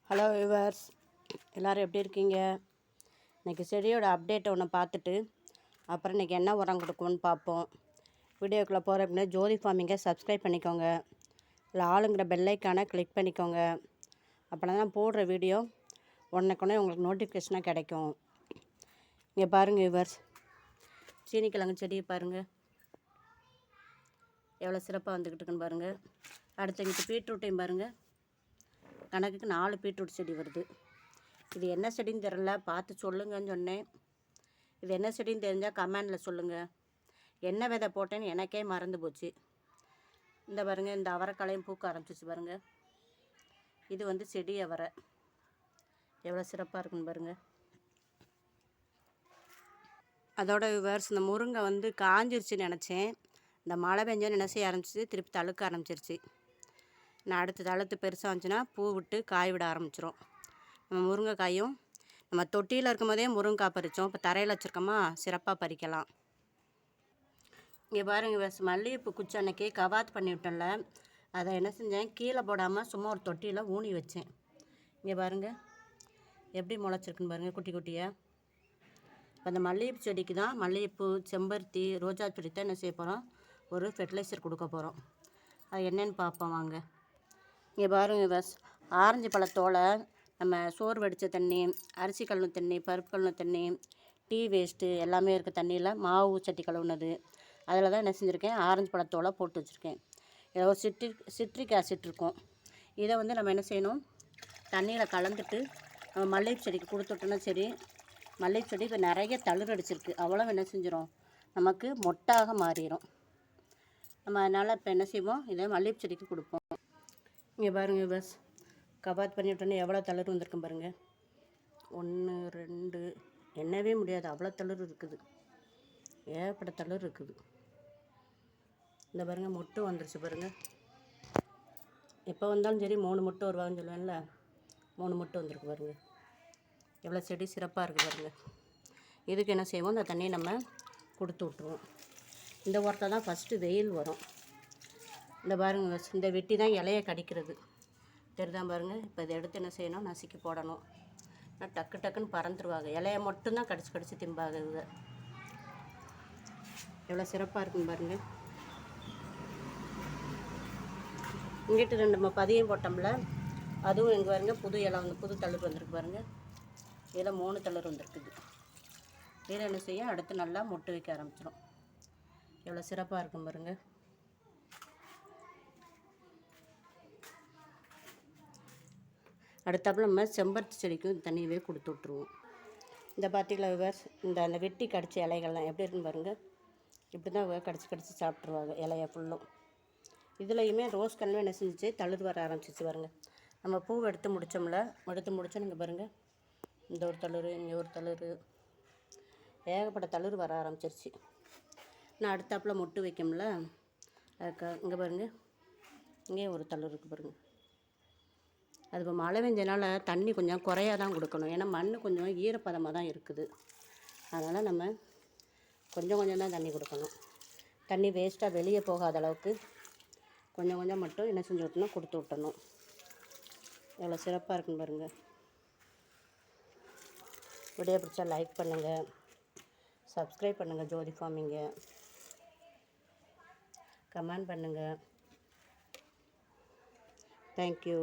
Hello viewers, எல்லோரும் எப்படி இருக்கீங்க? இன்றைக்கி செடியோட அப்டேட்டை ஒன்று பார்த்துட்டு அப்புறம் இன்றைக்கி என்ன உரம் கொடுக்கணும்னு பார்ப்போம். வீடியோக்குள்ளே போகிற அப்படின்னா ஜோதி ஃபார்மிங்கை சப்ஸ்கிரைப் பண்ணிக்கோங்க. இல்லை ஆளுங்கிற பெல்லைக்கான கிளிக் பண்ணிக்கோங்க. அப்படின்னா தான் போடுற வீடியோ உடனே உங்களுக்கு நோட்டிஃபிகேஷனாக கிடைக்கும். இங்கே பாருங்கள் வியூவர்ஸ், சீனிக்கிழங்கு செடியை பாருங்கள் எவ்வளோ சிறப்பாக வந்துக்கிட்டு இருக்குன்னு பாருங்கள். அடுத்து இங்கிட்டு பீட்ரூட்டையும் பாருங்கள், கணக்குக்கு 4 பீட்ரூட் செடி வருது. இது என்ன செடின்னு தெரில, பார்த்து சொல்லுங்கன்னு சொன்னேன். இது என்ன செடின்னு தெரிஞ்சால் கமெண்டில் சொல்லுங்கள். என்ன விதை போட்டேன்னு எனக்கே மறந்து போச்சு. இந்த பாருங்கள், இந்த அவரைக்காலையும் பூக்க ஆரம்பிச்சிச்சு பாருங்கள். இது செடி அவரை எவ்வளோ சிறப்பாக இருக்குன்னு பாருங்கள். அதோட விவர்ஸ், இந்த முருங்கை காஞ்சிருச்சுன்னு நினச்சேன். இந்த மழை பெஞ்சோன்னு என்ன செய்ய ஆரம்பிச்சிச்சு, திருப்பி தழுக்க ஆரம்பிச்சிருச்சு. நான் அடுத்து தழுத்து பெருசாக வந்துச்சுன்னா பூ விட்டு காய் விட ஆரம்பிச்சிரும். நம்ம முருங்கைக்காயும் நம்ம தொட்டியில் இருக்கும் போதே முருங்கைக்காய் பறித்தோம். இப்போ தரையில் வச்சுருக்கோமா, சிறப்பாக பறிக்கலாம். இங்கே பாருங்கள், மல்லிகைப்பூ குச்சி அன்னைக்கு கவாத் பண்ணி விட்டேன்ல, அதை என்ன செஞ்சேன், கீழே போடாமல் சும்மா ஒரு தொட்டியில் ஊனி வச்சேன். இங்கே பாருங்கள் எப்படி முளைச்சிருக்குன்னு பாருங்கள், குட்டி குட்டியாக. இப்போ அந்த மல்லிகைப்பூ செடிக்கு தான், மல்லிகைப்பூ, செம்பருத்தி, ரோஜா செடி தான் என்ன செய்ய போகிறோம், ஒரு ஃபெர்டிலைசர் கொடுக்க போகிறோம். அது என்னென்னு பார்ப்போம் வாங்க. இங்கே பாருங்கள், ஆரஞ்சு பழத்தோலை நம்ம சோறு வடித்த தண்ணி, அரிசி கழுவுன தண்ணி, பருப்பு கழுவுன தண்ணி, டீ வேஸ்ட்டு எல்லாமே இருக்க தண்ணியில் மாவு சட்டி கழுவுனது, அதில் தான் என்ன செஞ்சுருக்கேன், ஆரஞ்சு பழத்தோலை போட்டு வச்சுருக்கேன். இதில் ஒரு சிட்ரிக் ஆசிட் இருக்கும். இதை நம்ம என்ன செய்யணும், தண்ணியில் கலந்துட்டு நம்ம மல்லிகை செடிக்கு கொடுத்துட்டோன்னா சரி. மல்லிகை செடி இப்போ நிறைய தளிர் அடிச்சிருக்கு, அவ்வளோ என்ன செஞ்சிடும், நமக்கு மொட்டாக மாறிடும். நம்ம அதனால் இப்போ என்ன செய்வோம், இதை மல்லிகை செடிக்கு கொடுப்போம். இங்கே பாருங்கள் கபாத் பண்ணிவிட்டோன்னே எவ்வளோ தளர் வந்திருக்கும் பாருங்கள். 1 2 எண்ணவே முடியாது, அவ்வளோ தளர் இருக்குது, ஏகப்பட்ட தளர் இருக்குது. இந்த பாருங்கள், மொட்டு வந்துருச்சு பாருங்கள். எப்போ வந்தாலும் சரி 3 மொட்டு வருவாங்கன்னு சொல்லுவேன்ல, 3 மொட்டு வந்திருக்கு பாருங்கள். எவ்வளோ செடி சிறப்பாக இருக்குது பாருங்கள். இதுக்கு என்ன செய்வோம், இந்த தண்ணியை நம்ம கொடுத்து விட்ருவோம். இந்த உரத்தை தான் ஃபஸ்ட்டு வெயில் வரும். இந்த பாருங்கள், இந்த வெட்டி தான் இலையை கடிக்கிறது தெரிதான் பாருங்கள். இப்போ இதை எடுத்து என்ன செய்யணும், நசுக்கி போடணும். ஆனால் டக்கு டக்குன்னு பறந்துருவாங்க, இலையை மட்டும்தான் கடிச்சு திம்பாங்க. இது எவ்வளோ சிறப்பாக இருக்குன்னு பாருங்கள். இங்கிட்டு 2 நம்ம பதியம் போட்டோம்ல, அதுவும் எங்கே பாருங்கள், புது இலை புது தளிர் வந்திருக்கு பாருங்கள். இதில் 3 தளிர் வந்துருக்குது. இதில் என்ன செய்யும், அடுத்து நல்லா மொட்டு வைக்க ஆரம்பிச்சிடும். எவ்வளோ சிறப்பாக இருக்கும் பாருங்கள். அடுத்தாப்புல நம்ம செம்பருத்தி செடிக்கும் தண்ணியவே கொடுத்து விட்ருவோம். இந்த பார்த்திங்களா விவர்ஸ், அந்த வெட்டி கடிச்ச இலைகள்லாம் எப்படி இருக்குன்னு பாருங்கள். இப்படி தான் கடிச்சு சாப்பிட்ருவாங்க இலையை ஃபுல்லும். இதுலையுமே ரோஸ் கன்வே என்ன செஞ்சிச்சு, தளிர் வர ஆரம்பிச்சிச்சு பாருங்கள். நம்ம பூவை எடுத்து முடித்தோம்ல, இங்கே பாருங்கள், இந்த ஒரு தளிர், இங்கே ஒரு தளிர், ஏகப்பட்ட தளிர் வர ஆரம்பிச்சிருச்சு. நான் அடுத்தாப்புல மொட்டு வைக்கோம்ல, அதுக்கு இங்கே பாருங்கள், இங்கே ஒரு தளிர் இருக்குது பாருங்கள். அது இப்போ மழை பெஞ்சனால தண்ணி கொஞ்சம் குறையாக தான் கொடுக்கணும். ஏன்னா மண் கொஞ்சம் ஈரப்பதமாக தான் இருக்குது. அதனால் நம்ம கொஞ்சம் தான் தண்ணி கொடுக்கணும். தண்ணி வேஸ்ட்டாக வெளியே போகாத அளவுக்கு கொஞ்சம் மட்டும் என்ன செஞ்சு விட்டணும், கொடுத்து விட்டணும். எவ்வளோ சிறப்பாக இருக்குன்னு பாருங்கள். வீடியோ பிடிச்சா லைக் பண்ணுங்கள், சப்ஸ்கிரைப் பண்ணுங்கள் ஜோதி ஃபார்மிங்கை, கமெண்ட் பண்ணுங்கள். தேங்க்யூ.